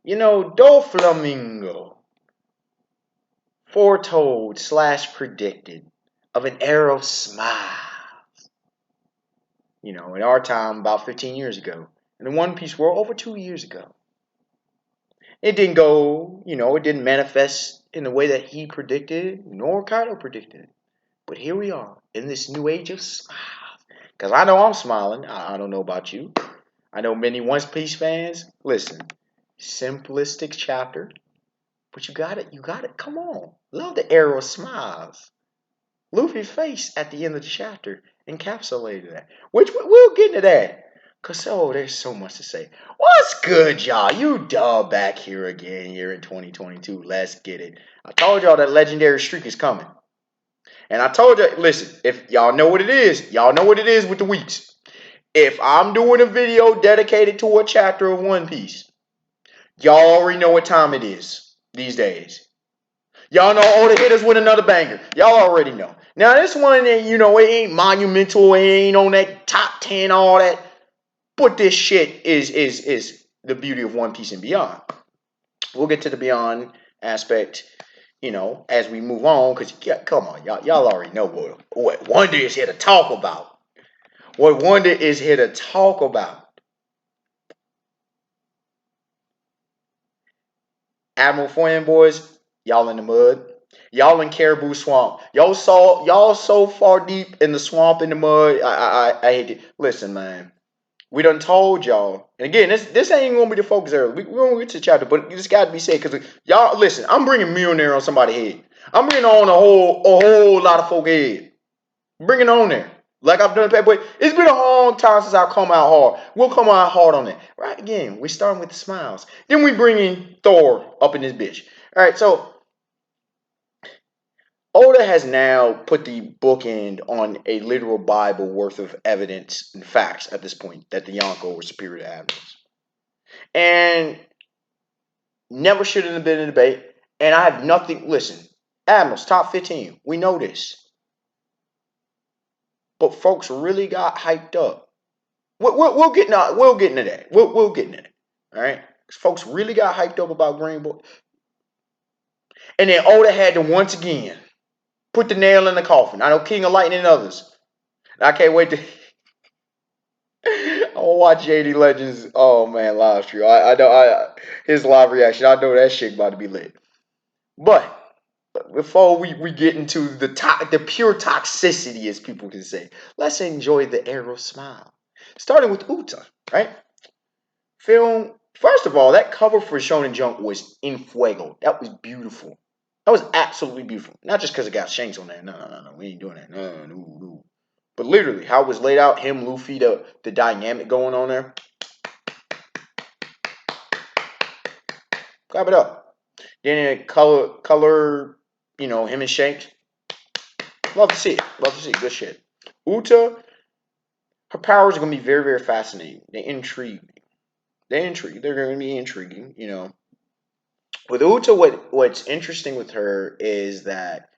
Doflamingo foretold / predicted of an era of smiles. In our time, about 15 years ago. In the One Piece world, over 2 years ago. It didn't go, it didn't manifest in the way that he predicted, nor Kaido predicted. But here we are, in this new age of smiles. Because I know I'm smiling. I don't know about you. I know many One Piece fans. Listen, simplistic chapter. But you got it. You got it. Come on. Love the era of smiles. Luffy's face at the end of the chapter encapsulated that. Which we'll get into that. Because, there's so much to say. What's good, y'all? You dub back here again here in 2022. Let's get it. I told y'all that legendary streak is coming. And I told you, listen, if y'all know what it is, y'all know what it is with the weeks. If I'm doing a video dedicated to a chapter of One Piece, y'all already know what time it is these days. Y'all know all the hitters with another banger. Y'all already know. Now, this one, it ain't monumental. It ain't on that top 10, all that. But this shit is the beauty of One Piece and beyond. We'll get to the beyond aspect, as we move on. Because, come on, y'all already know what Wonder is here to talk about. What Wonder is here to talk about. Admiral Foyan, boys, y'all in the mud. Y'all in Caribou Swamp. Y'all so far deep in the swamp in the mud. I hate it. Listen, man. We done told y'all. And again, this ain't gonna be the focus area. We gonna get to the chapter, but this got to be said because y'all listen. I'm bringing millionaire on somebody's head. I'm bringing on a whole lot of folk head. Bring it on there. Like I've done, but it's been a long time since I've come out hard. We'll come out hard on that. Right, again, we're starting with the smiles. Then we bring in Thor up in this bitch. All right, so Oda has now put the bookend on a literal Bible worth of evidence and facts at this point that the Yonko were superior to admirals. And never should have been a debate. And I have nothing. Listen, admirals, top 15. We know this. But folks really got hyped up. We'll get into that. We'll get into that. All right? Folks really got hyped up about Green Boy. And then Oda had to once again put the nail in the coffin. I know King of Lightning and others. I can't wait to. I want to watch JD Legends. Oh man, live stream. I know his live reaction. I know that shit about to be lit. But before we get into the pure toxicity, as people can say, let's enjoy the arrow smile. Starting with Uta, right? Film. First of all, that cover for Shonen Jump was in fuego. That was beautiful. That was absolutely beautiful. Not just because it got Shanks on there. No. We ain't doing that. No. But literally, how it was laid out, him, Luffy, the dynamic going on there. Clap it up. Then color, him and Shanks. Love to see it. Good shit. Uta, her powers are going to be very, very fascinating. They intrigue me. They're going to be intriguing, With Uta, what's interesting with her is that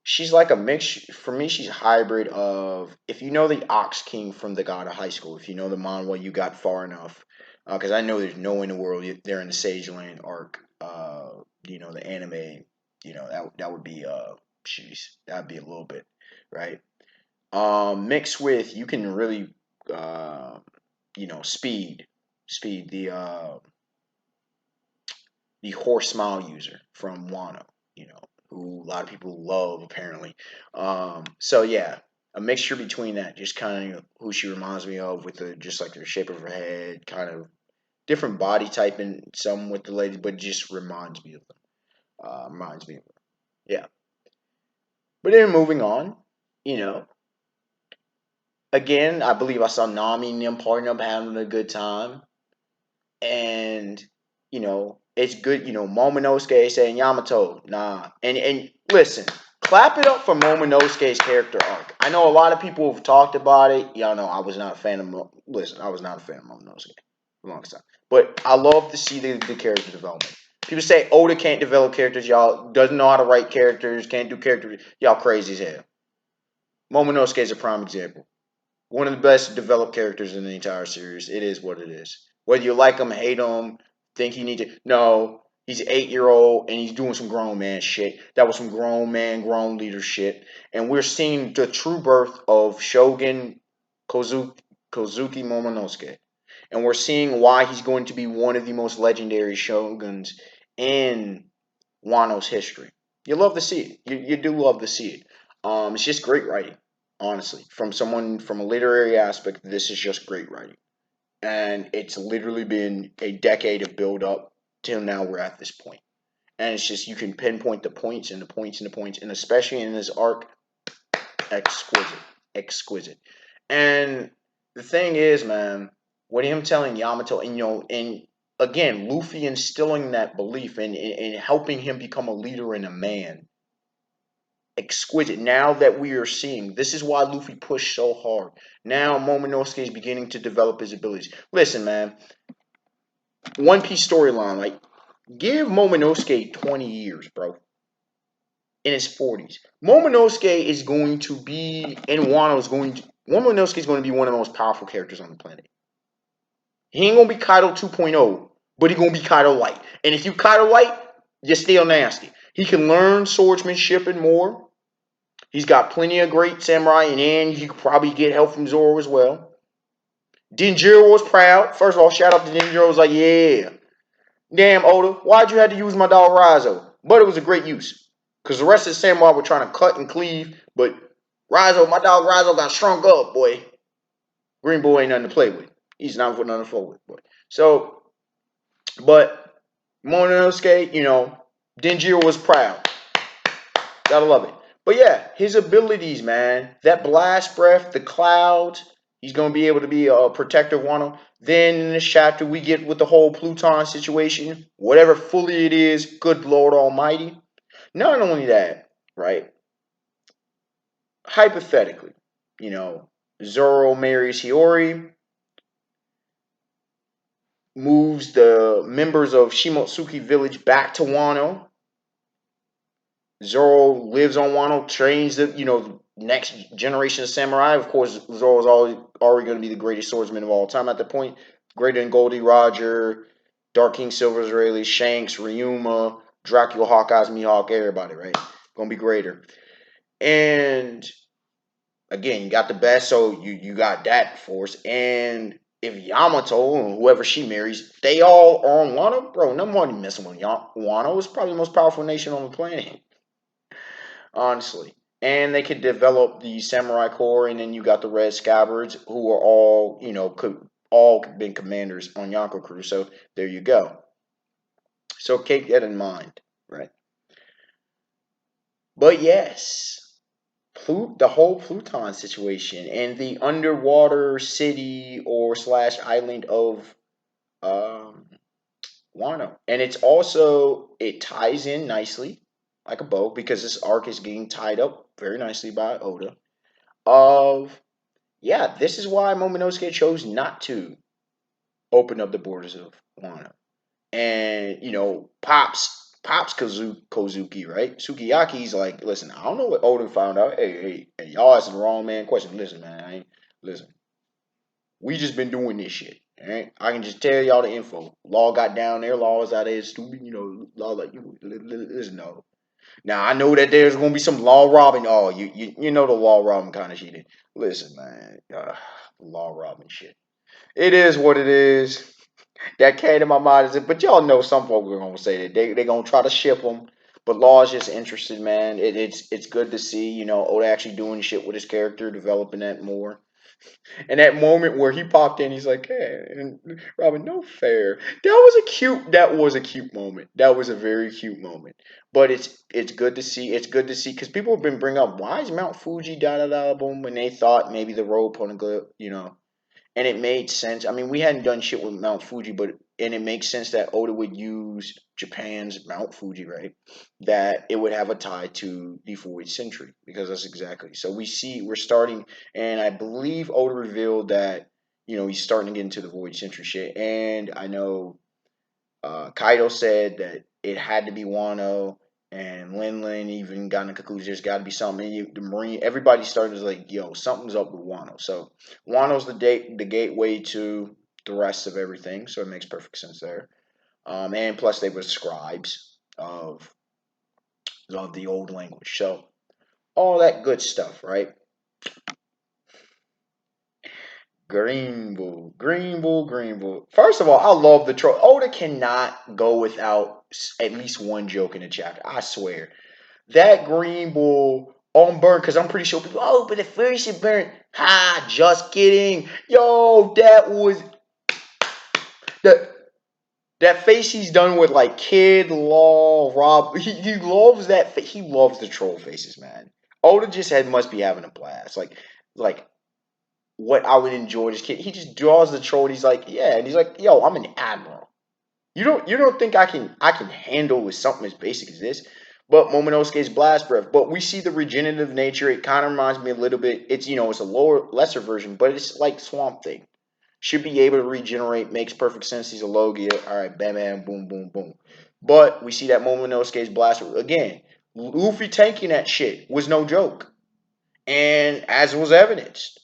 she's like a mix. For me, she's a hybrid of, if you know the Ox King from the God of High School, if you know the manhwa, you got far enough. Because I know there's no way in the world they're in the Sage Land arc. The anime. That would be that'd be a little bit, right? Mixed with, you can really speed the horse smile user from Wano, who a lot of people love apparently. So yeah, a mixture between that, just kind of who she reminds me of with just like the shape of her head, kind of different body type and some with the ladies, but just reminds me of them. Yeah. But then moving on, again, I believe I saw Nami and them partying up, having a good time. And, it's good, Momonosuke saying Yamato, nah. And listen, clap it up for Momonosuke's character arc. I know a lot of people have talked about it. Y'all know I was not a fan of Momonosuke for a long time. But I love to see the character development. People say Oda can't develop characters, y'all. Doesn't know how to write characters, can't do characters. Y'all crazy as hell. Momonosuke is a prime example. One of the best developed characters in the entire series. It is what it is. Whether you like him, hate him, think he need to. No, he's an 8-year old and he's doing some grown man shit. That was some grown man, grown leader shit. And we're seeing the true birth of Shogun Kozuki Momonosuke. And we're seeing why he's going to be one of the most legendary shoguns in Wano's history. You love to see it. You do love to see it. It's just great writing, honestly. From someone from a literary aspect, this is just great writing. And it's literally been a decade of build up till now we're at this point. And it's just you can pinpoint the points and the points and the points, and especially in this arc, exquisite, exquisite. And the thing is, man, what him telling Yamato, and and again, Luffy instilling that belief and helping him become a leader and a man, exquisite. Now that we are seeing, this is why Luffy pushed so hard. Now Momonosuke is beginning to develop his abilities. Listen, man, One Piece storyline, like, give Momonosuke 20 years, bro. In his 40s. Momonosuke is going to be, and Wano is going to, Momonosuke is going to be one of the most powerful characters on the planet. He ain't going to be Kaido 2.0, but he going to be Kaido Light. And if you Kaido Light, you're still nasty. He can learn swordsmanship and more. He's got plenty of great samurai, and he could probably get help from Zoro as well. Denjiro was proud. First of all, shout out to Denjiro. Was like, yeah. Damn, Oda, why'd you have to use my dog Rizzo? But it was a great use. Because the rest of the samurai were trying to cut and cleave. But Rizzo, my dog Rizzo got shrunk up, boy. Green Boy ain't nothing to play with. He's not putting nothing to fool with, boy. So, but Momonosuke, Denjiro was proud. Gotta love it. But yeah, his abilities, man. That blast breath, the clouds. He's going to be able to be a protector of Wano. Then in this chapter, we get with the whole Pluton situation. Whatever fully it is, good Lord Almighty. Not only that, right? Hypothetically, Zoro marries Hiyori, moves the members of Shimotsuki village back to Wano. Zoro lives on Wano, trains the next generation of samurai. Of course, Zoro's already going to be the greatest swordsman of all time at that point. Greater than Goldie Roger, Dark King Silver Israeli, Shanks, Ryuma, Dracula, Hawkeyes, Mihawk, everybody, right? Gonna be greater. And again, you got the best, so you got that force. And if Yamato and whoever she marries, they all are on Wano, bro, nobody messing with Wano. It's probably the most powerful nation on the planet, honestly. And they could develop the Samurai Corps, and then you got the Red Scabbards, who are all, could all been commanders on Yonko crew. So there you go. So keep that in mind, right? But yes, the whole Pluton situation and the underwater city or slash island of um, Wano, and it ties in nicely like a bow because this arc is getting tied up very nicely by Oda. Of Yeah, this is why Momonosuke chose not to open up the borders of Wano. And Pops Kozuki, right? Sukiyaki's like, listen, I don't know what Oden found out. Hey, y'all asking the wrong man question. Listen, man, listen. We just been doing this shit. All right, I can just tell y'all the info. Law got down there. Law is out there stupid. Law like listen. No. Now I know that there's gonna be some law robbing. Oh, you know the law robbing kind of shit. Listen, man, law robbing shit. It is what it is. That came to my mind is it, but y'all know some folks are gonna say that they gonna try to ship them. But Law is just interested, man. It's good to see Oda actually doing shit with his character, developing that more. And that moment where he popped in, he's like, "Hey," and Robin, no fair. That was a cute moment. That was a very cute moment. But it's good to see. It's good to see because people have been bringing up why is Mount Fuji da da da boom, and they thought maybe the road poneglyph, and it made sense. I mean, we hadn't done shit with Mount Fuji, and it makes sense that Oda would use Japan's Mount Fuji, right? That it would have a tie to the Void Century because that's exactly. So we're starting, and I believe Oda revealed that he's starting to get into the Void Century shit, and I know Kaido said that it had to be Wano, and Lin even got in the conclusion there's got to be something. The Marine, everybody started like, yo, something's up with Wano. So Wano's the gateway to the rest of everything. So it makes perfect sense there. And plus they were scribes of the old language. So all that good stuff, right? Green Bull. First of all, I love the troll. Oda cannot go without at least one joke in the chapter. I swear. That Green Bull on burn, because I'm pretty sure people, oh, but the first should burn. Ha, just kidding. Yo, that was that that face he's done with like Kid Law, Rob. He loves that. He loves the troll faces, man. Oda just had must be having a blast. Like what I would enjoy this kid. He just draws the troll. And he's like, yeah, and he's like, yo, I'm an admiral. You don't think I can handle with something as basic as this? But Momonosuke's blast breath. But we see the regenerative nature. It kind of reminds me a little bit. It's a lesser version, but it's like Swamp Thing. Should be able to regenerate. Makes perfect sense. He's a Logia. All right, bam, bam, boom, boom, boom. But we see that Momonosuke's blast again. Luffy tanking that shit was no joke, and as was evidenced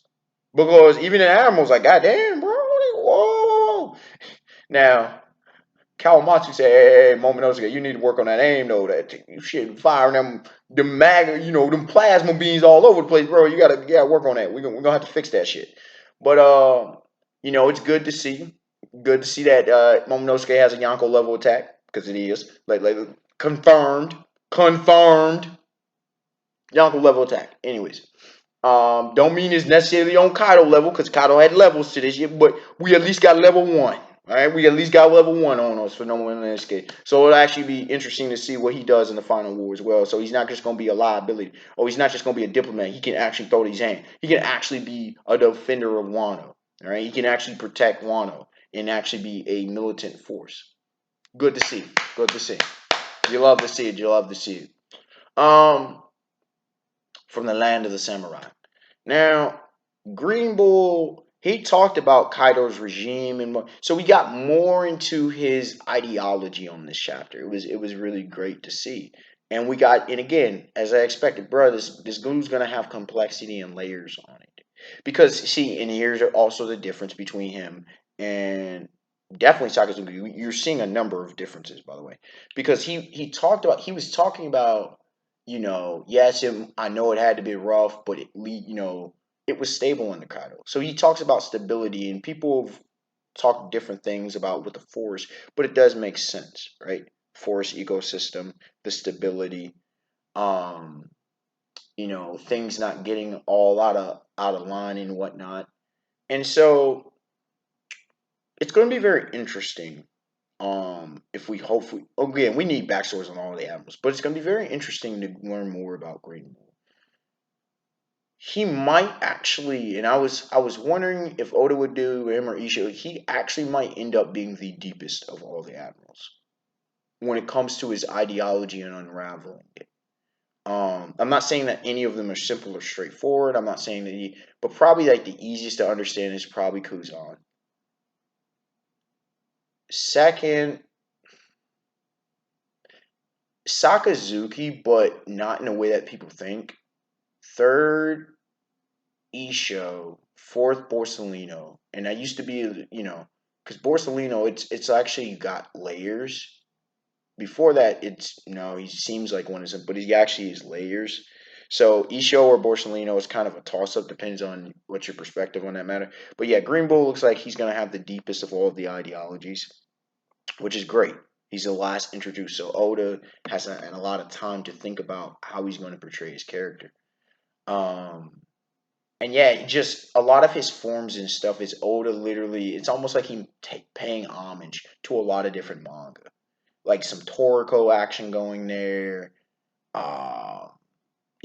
because even in animals, like, goddamn, bro, whoa. Now Kawamatsu said, "Hey, Momonosuke, you need to work on that aim though. That you shit firing the mag, them plasma beams all over the place, bro. You gotta work on that. We're gonna have to fix that shit." But it's good to see. Good to see that Momonosuke has a Yonko level attack because it is like confirmed Yonko level attack. Anyways, don't mean it's necessarily on Kaido level because Kaido had levels to this shit, but we at least got level one. All right, we at least got level one on us for no one in this case. So it'll actually be interesting to see what he does in the final war as well. So he's not just going to be a liability, or he's not just going to be a diplomat. He can actually throw his hand. He can actually be a defender of Wano. All right, he can actually protect Wano and actually be a militant force. Good to see. Good to see. You love to see it. You love to see it. Um, from the land of the samurai. Now, Green Bull, he talked about Kaido's regime and so we got more into his ideology on this chapter. It was really great to see. And again, as I expected, bro, this glue's gonna have complexity and layers on it. Because see, and here's also the difference between him and definitely Sakazuki. You're seeing a number of differences, by the way. Because he was talking about, yes, I know it had to be rough, but it was stable in the Kaido. So he talks about stability, and people have talked different things about with the forest, but it does make sense, right? Forest ecosystem, the stability, um, things not getting all out of line and whatnot. And so it's going to be very interesting. If we hopefully again we need backstories on all the animals, but it's going to be very interesting to learn more about Green. He might actually, and I was wondering if Oda would do him or Isha. He actually might end up being the deepest of all the admirals when it comes to his ideology and unraveling it. I'm not saying that any of them are simple or straightforward. I'm not saying that but probably like the easiest to understand is probably Kuzan. Second, Sakazuki, but not in a way that people think. Third, Isho, fourth Borsalino, and I used to be, because Borsalino, it's actually got layers. Before that, it's no, he seems like one of them, but he actually has layers. So Isho or Borsalino is kind of a toss up, depends on what's your perspective on that matter. But yeah, Green Bull looks like he's gonna have the deepest of all of the ideologies, which is great. He's the last introduced, so Oda has a lot of time to think about how he's going to portray his character. Um, and yeah, just a lot of his forms and stuff is Oda literally. It's almost like him paying homage to a lot of different manga, like some Toriko action going there. Uh,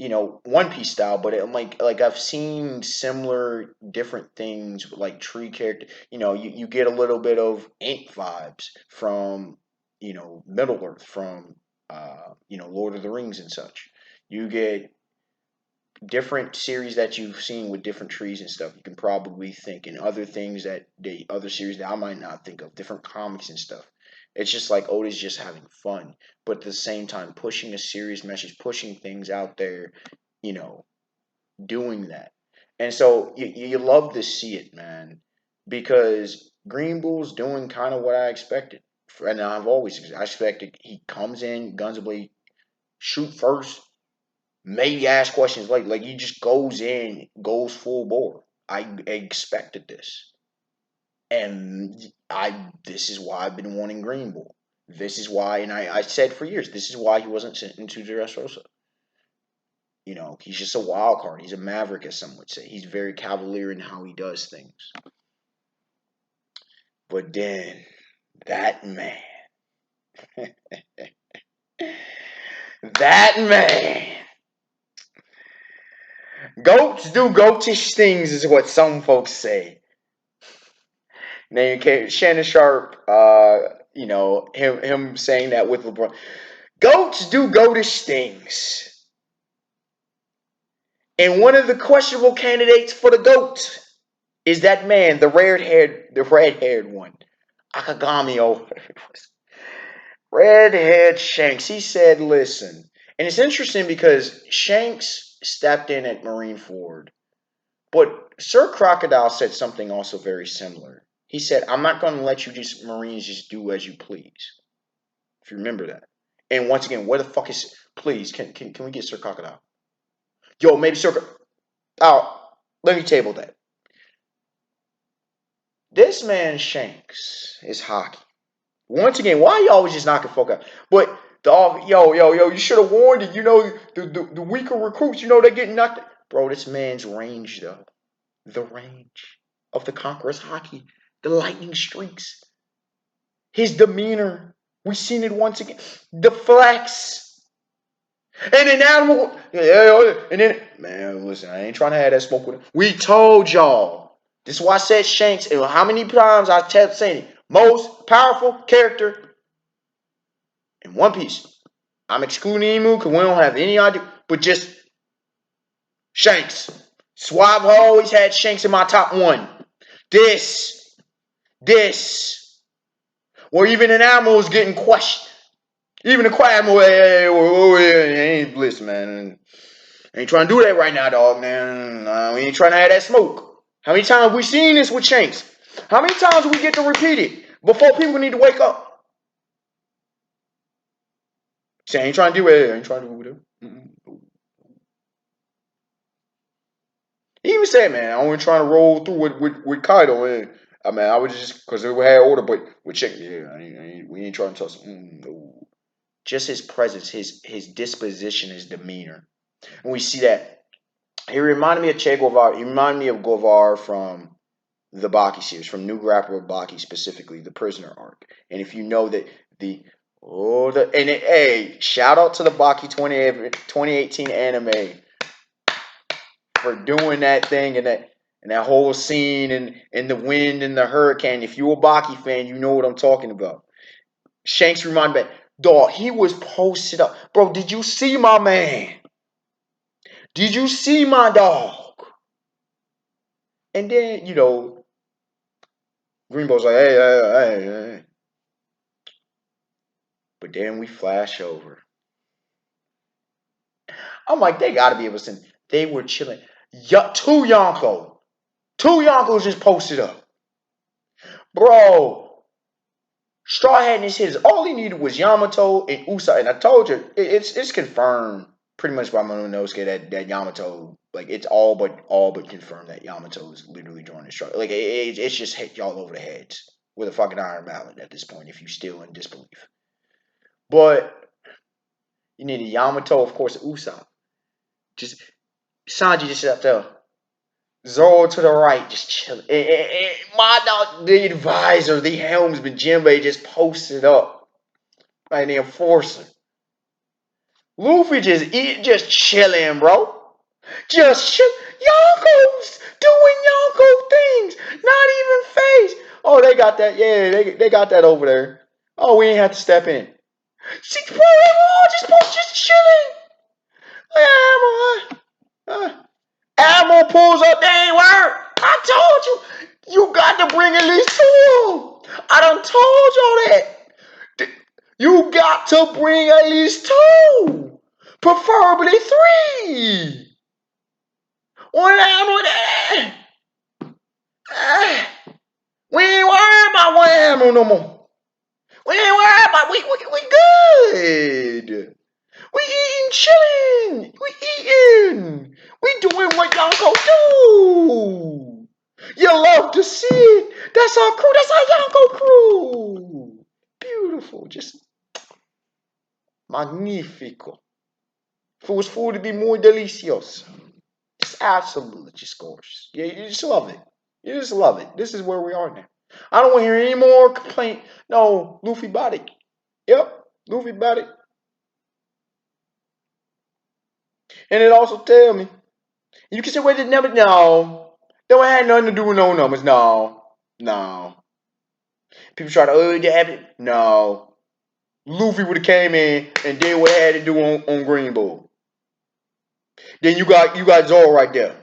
One Piece style, but like I've seen similar different things with like tree character. You get a little bit of Ink vibes from Middle Earth, from Lord of the Rings and such. You get different series that you've seen with different trees and stuff. You can probably think and other things that the other series that I might not think of, different comics and stuff. It's just like Oda's just having fun, but at the same time pushing a serious message, pushing things out there, you know, doing that. And so you love to see it, man, because Green Bull's doing kind of what I expected. And I expected he comes in, guns blazing, shoot first, maybe ask questions later. Like he just goes in, goes full bore. I expected this, and this is why I've been wanting Green Bull. This is why, and I said for years, this is why he wasn't sent into Dressrosa. He's just a wild card. He's a maverick, as some would say. He's very cavalier in how he does things. But then that man, that man, goats do goatish things, is what some folks say. Name Shannon Sharp, him saying that with LeBron. Goats do goatish things. And one of the questionable candidates for the GOAT is that man, the red-haired one. Akagami, or whatever it was. Red-haired Shanks. He said, listen. And it's interesting because Shanks stepped in at Marineford. But Sir Crocodile said something also very similar. He said, I'm not going to let you Marines just do as you please. If you remember that. And once again, where the fuck is... Please, can we get Sir Crocodile? Yo, maybe Sir... Oh, let me table that. This man Shanks is hockey. Once again, why you always just knocking folk out? But yo, you should have warned it. The weaker recruits, they're getting knocked. Bro, this man's range, though. The range of the Conqueror's hockey. The lightning streaks. His demeanor. We've seen it once again. The flex. And an animal. And then, man, listen, I ain't trying to have that smoke with him. We told y'all. This is why I said Shanks. And how many times I kept saying it? Most powerful character in One Piece. I'm excluding Emu because we don't have any idea. But just Shanks. Swab always had Shanks in my top one. This. Where even an animal is getting questioned. Even the quiet animal, ain't listen, man. Ain't trying to do that right now, dog, man. We ain't trying to have that smoke. How many times we seen this with Shanks? How many times do we get to repeat it before people need to wake up? Say, ain't trying to do it. Ain't trying to do it. He even said, man, I only trying to roll through with Kaido. And, I was just, because we had order, but with chicken, we ain't trying to touch him. No. Just his presence, his disposition, his demeanor. And we see that. He reminded me of Che Guevara. He reminded me of Guevara from the Baki series, from New Grappler Baki specifically, the prisoner arc. And if you know that hey, shout out to the Baki 2018 anime for doing that thing and that whole scene and the wind and the hurricane. If you're a Baki fan, you know what I'm talking about. Shanks reminded me, dog, he was posted up. Bro, did you see my man? Did you see my dog? And then, Greenbow's like, hey. But then we flash over. I'm like, they gotta be able to send. They were chilling. Two Yonko. Two Yonkos just posted up. Bro. Straw Hat in his hits. All he needed was Yamato and Usopp. And I told you, it's confirmed pretty much by Momonosuke that Yamato, like, it's all but confirmed that Yamato is literally joining Straw. Like, it's just hit y'all over the heads with a fucking iron mallet at this point if you still in disbelief. But you need a Yamato, of course, Usopp. Just Sanji just up there. Zoro to the right, just chilling. My dog, the advisor, the helmsman, Jinbei just posted up. Like the enforcer. Luffy just chilling, bro. Just chill. Yonko's doing Yonko things. Not even phase. Oh, they got that. Yeah, they got that over there. Oh, we ain't have to step in. See, bro, they were all just chilling. Admiral pulls up, they ain't work. I told you, you got to bring at least two. I done told y'all that. You got to bring at least two. Preferably three. One Admiral there. We ain't worried about one Admiral no more. We ain't worried about we good. We eating, chilling. We eating. We doing what Yonko do. You love to see it. That's our crew. That's our Yonko crew. Beautiful. Just magnifico. If it was food, it'd be muy delicioso. Just absolutely just gorgeous. Yeah, you just love it. You just love it. This is where we are now. I don't want to hear any more complaint. No, Luffy bought it. Yep, Luffy bought it. And it also tell me, you can say, wait, it never, no. That had nothing to do with no numbers. No. No. People try to, oh, they have it. No. Luffy would have came in and did what it had to do on Green Bull. Then you got Zoro right there.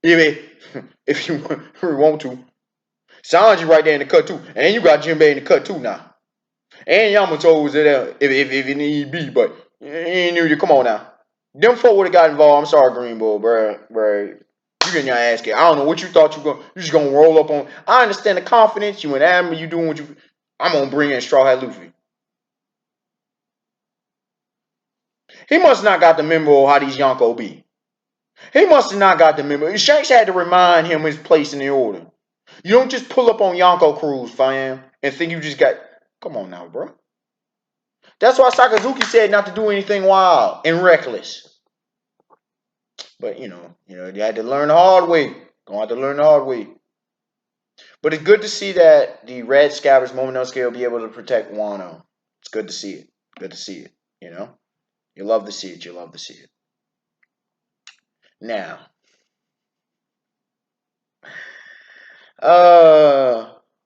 If you want to. Sanji right there in the cut too. And you got Jinbei in the cut too now. And Yamato was there if it need be, but you ain't knew you. Come on now. Them folk would have got involved. I'm sorry, Green Bull, bro. You getting your ass kicked. I don't know what you thought you just gonna roll up on. I understand the confidence. You and Adam, you doing what you. I'm gonna bring in Straw Hat Luffy. He must not got the memo of how these Yonko be. He must have not got the memo. Shanks had to remind him his place in the order. You don't just pull up on Yonko crews, fam, and think you just got. Come on now, bro. That's why Sakazuki said not to do anything wild and reckless. But you had to learn the hard way. Gonna have to learn the hard way. But it's good to see that the Red Scabbards Momonosuke will be able to protect Wano. It's good to see it. Good to see it. You love to see it. You love to see it. Now,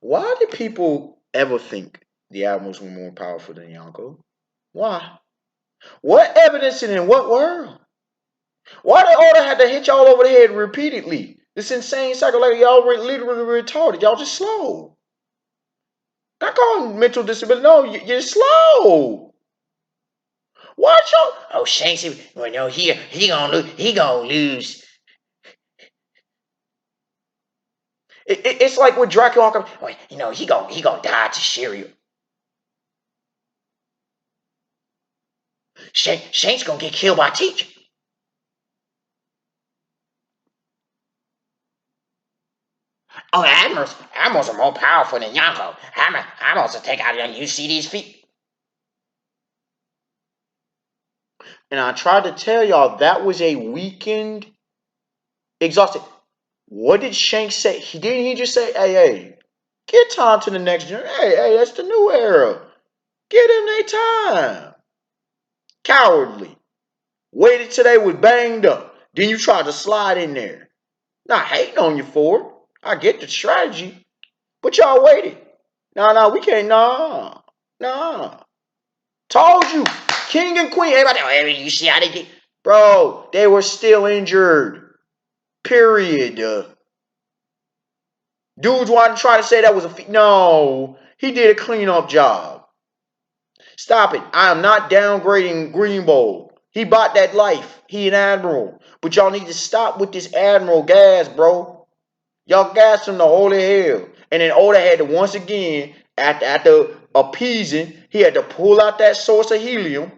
why did people ever think the Admirals were more powerful than Yonko? Why? What evidence and in what world? Why the order had to hit y'all over the head repeatedly? This insane cycle, like y'all were literally retarded. Y'all just slow. Not calling mental disability. No, you're slow. Watch y'all. Oh, Shanks, well, no, he gonna lose. He gonna lose. It's like with Dracula. Well, he gonna die to Shiryu. Shanks gonna get killed by Teach. Oh, Admirals are more powerful than Yonko. Admirals will take out on you see these feet. And I tried to tell y'all that was a weakened, exhausted. What did Shanks say? Didn't he just say, hey, get time to the next generation. Hey, that's the new era. Give them their time. Cowardly. Waited till they was banged up. Then you tried to slide in there. Not hating on you for it. I get the strategy. But y'all waited. No, we can't. Nah. Told you. King and Queen. Everybody, you see how they did? Bro, they were still injured. Period. Dudes wanted to try to say that was a no. He did a cleanup job. Stop it. I am not downgrading Green Bowl. He bought that life. He an admiral. But y'all need to stop with this admiral gas, bro. Y'all gas him to holy hell. And then Oda had to once again, after appeasing, he had to pull out that source of helium.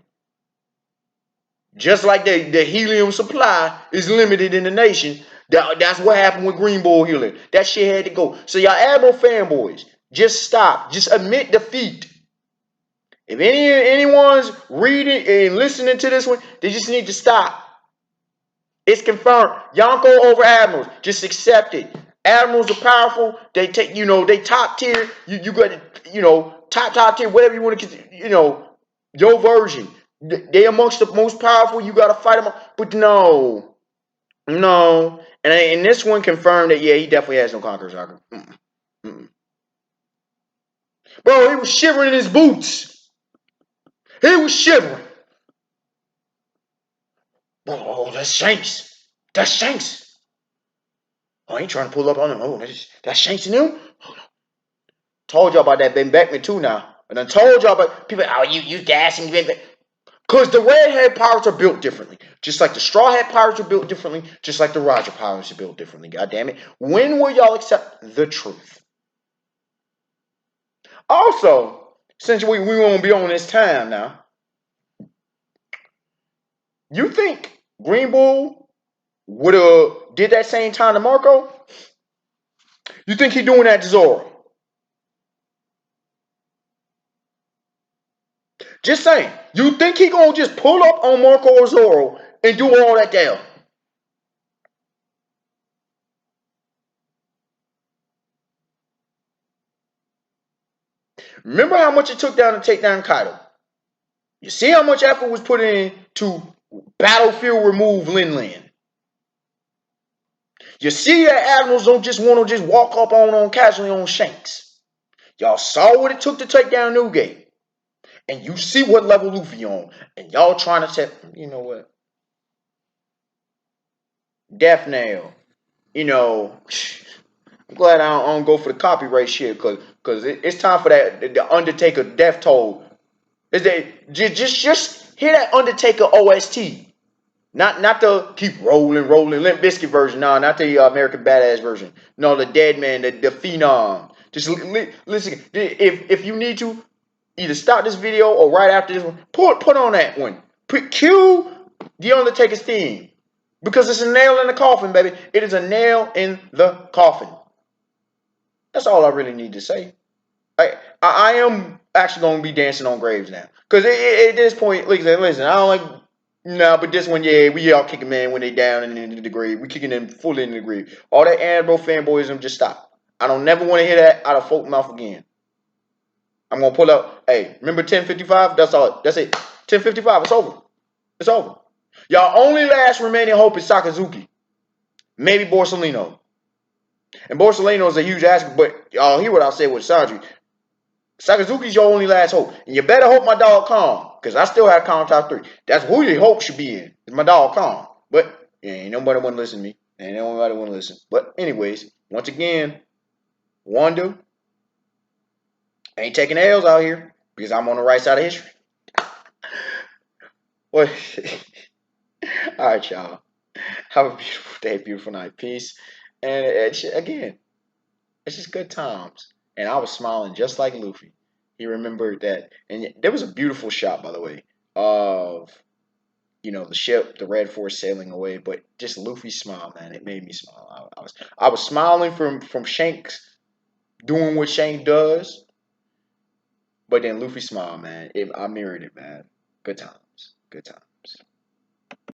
Just like the helium supply is limited in the nation. That's what happened with Green Bull helium. That shit had to go. So y'all admiral fanboys, just stop. Just admit defeat. If anyone's reading and listening to this one, they just need to stop. It's confirmed. Yonko over admirals. Just accept it. Admirals are powerful. They take, they top tier. You got, top tier, whatever you want to consider, your version. They amongst the most powerful. You got to fight them. But no. And this one confirmed that, yeah, he definitely has no conqueror's chakra. Bro, he was shivering in his boots. He was shivering. Oh, that's Shanks. That's Shanks. Oh, I ain't trying to pull up on him. Oh, that's Shanks and him? Oh, no. Told y'all about that Ben Beckman too now. And I told y'all about people, oh, you gassing Ben Beckman. Because the redhead pirates are built differently. Just like the straw hat pirates are built differently. Just like the Roger pirates are built differently. God damn it. When will y'all accept the truth? Also, Since we won't be on this time now, you think Green Bull would have did that same time to Marco? You think he doing that to Zoro? Just saying. You think he gonna just pull up on Marco or Zoro and do all that there? Remember how much it took down to take down Kaido? You see how much effort was put in to battlefield remove Lin Lin. You see that admirals don't just want to just walk up on casually on Shanks. Y'all saw what it took to take down Newgate. And you see what level Luffy on. And y'all trying to say, you know what? Death Nail. You know, I'm glad I don't go for the copyright shit because it's time for that the Undertaker death toll. Is that just hear that Undertaker OST? Not the keep rolling Limp Bizkit version. No, not the American Badass version. No, the Dead Man, the Phenom. Just listen. If you need to, either stop this video or right after this one, put on that one. Cue the Undertaker's theme because it's a nail in the coffin, baby. It is a nail in the coffin. That's all I really need to say. I am actually going to be dancing on graves now. Because at this point, listen, I don't like. No, but this one, yeah, we all kicking man when they down and into the grave. We kicking them fully in the grave. All that Annabelle fanboyism, just stop. I don't never want to hear that out of folk mouth again. I'm going to pull up. Hey, remember 10:55? That's all. That's it. 10:55. It's over. It's over. Y'all only last remaining hope is Sakazuki. Maybe Borsellino. And Borsellino is a huge ass, but y'all hear what I said with Sanji. Sakazuki's your only last hope. And you better hope my dog calm. Because I still have calm top 3. That's who your hope should be in. Is my dog calm. But yeah, ain't nobody want to listen to me. Ain't nobody want to listen. But anyways, once again, Wanda ain't taking L's out here. Because I'm on the right side of history. Well, alright, y'all. Have a beautiful day, beautiful night. Peace. And again, it's just good times. And I was smiling just like Luffy. He remembered that. And there was a beautiful shot, by the way, of, the ship, the Red Force sailing away. But just Luffy's smile, man, it made me smile. I was smiling from Shanks doing what Shank does. But then Luffy smile, man. I mirrored it, man. Good times. Good times.